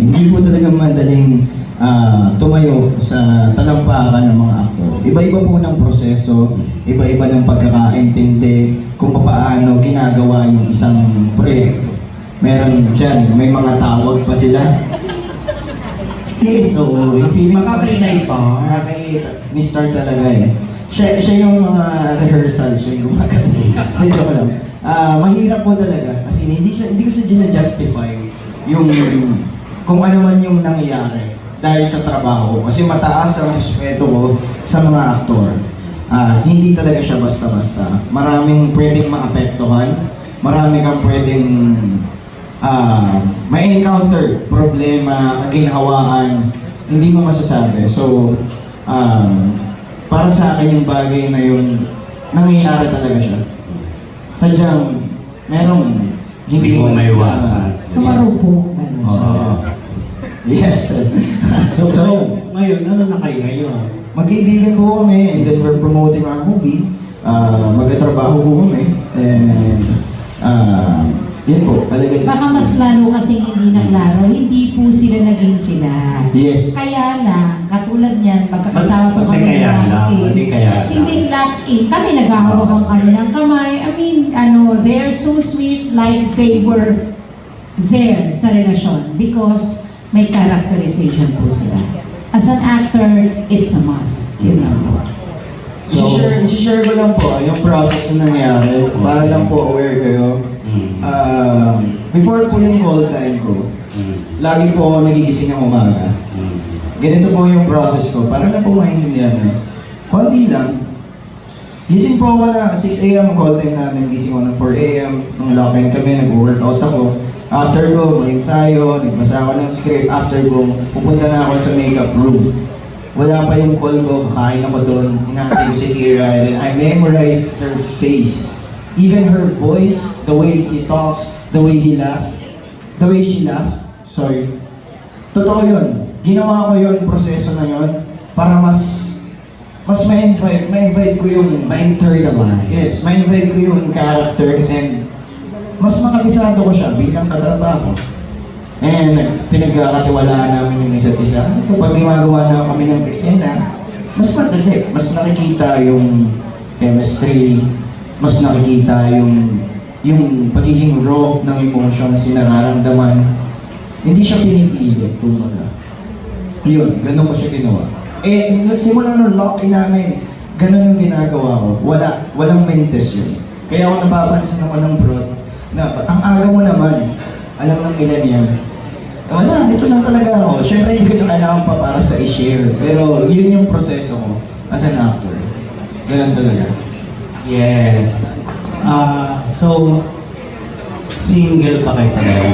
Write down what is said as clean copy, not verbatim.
Hindi po talaga madaling tumayo sa talampakan ng mga aktor. Iba-iba po ng proseso, iba-iba ng pagkakaintindi kung paano ginagawa yung isang proyekto. Meron dyan, may mga tawag pa sila. Yes, so yung feelings Makakainay pa. Ni-start talaga eh. Siya yung mga rehearsals, siya yung gumagano. Hindi, joke lang. Mahirap po talaga. Kasi hindi ko siya gina-justify yung kung ano man yung nangyayari dahil sa trabaho. Kasi mataas ang respeto ko sa mga aktor. Hindi talaga siya basta-basta. Maraming pwedeng maapektuhan. Marami kang pwedeng may encounter, problema, kaginhawaan. Hindi mo masasabi. So, para sa akin yung bagay na yun, nangyayari talaga siya. Sadyang, merong Hindi mo maiwasan. So, marupok. Yes. So, ngayon, ano na kayo ngayon? Magkaibigan po kami and then we're promoting our movie. Magkatrabaho po kami. And, yun po, palagay. Baka mas lalo kasi hindi na klaro, hindi po sila naging sila. Yes. Kaya lang, katulad niyan, magkakasama po kami Hindi ng kaya lang. Hindi kaya lang. Hindi lock-in. Kami naghahawakan kami ng kamay. I mean, they're so sweet like they were there sa relasyon because may characterization po sila. As an actor, it's a must. Yun lang po. I-share ko lang po yung process na nangyari para lang po aware kayo. Before po yung call time ko, lagi po ako nagigising ng umaga. Ganito po yung process ko, para na po maintindihan nyo. Konti lang. Gising po ako na 6 a.m. call time namin, gising ako ng 4 a.m. Nung lock-in kami, nag-workout ako. After ko, mag-ensayo, nagbasa ako ng script. After ko, pupunta na ako sa makeup room. Wala pa yung call ko, kakain ako doon, hinahantay ko si Kira, and then I memorized her face. Even her voice, the way he talks, the way he laughed, the way she laughed, sorry. Totoo yun. Ginawa ko yun, proseso na yun, para mas ma-invite ko yung... Ma-internalize. Yes, ma-invite ko yung character and mas makabisado ko siya bilang katrabaho. And pinagkakatiwalaan namin yung isa't isa. Kapag gumagawa na kami ng eksena, mas madali, mas nakikita yung chemistry, mas nakikita yung pagiging raw ng emotion na sinararamdaman. Hindi siya pinipilit, kumbaga. Yun, ganun ko siya ginawa. Simula nung lock-in namin, ganun yung ginagawa ko. Walang mentes yun. Kaya ako napapansin naman ng prod na ang aga mo naman, alam ng ilan yan. Wala, ito lang talaga ako. Siyempre hindi ko kailangan pa para sa i-share. Pero yun yung proseso ko as an actor. Ganun talaga. Yes. So, single pa kayo talaga?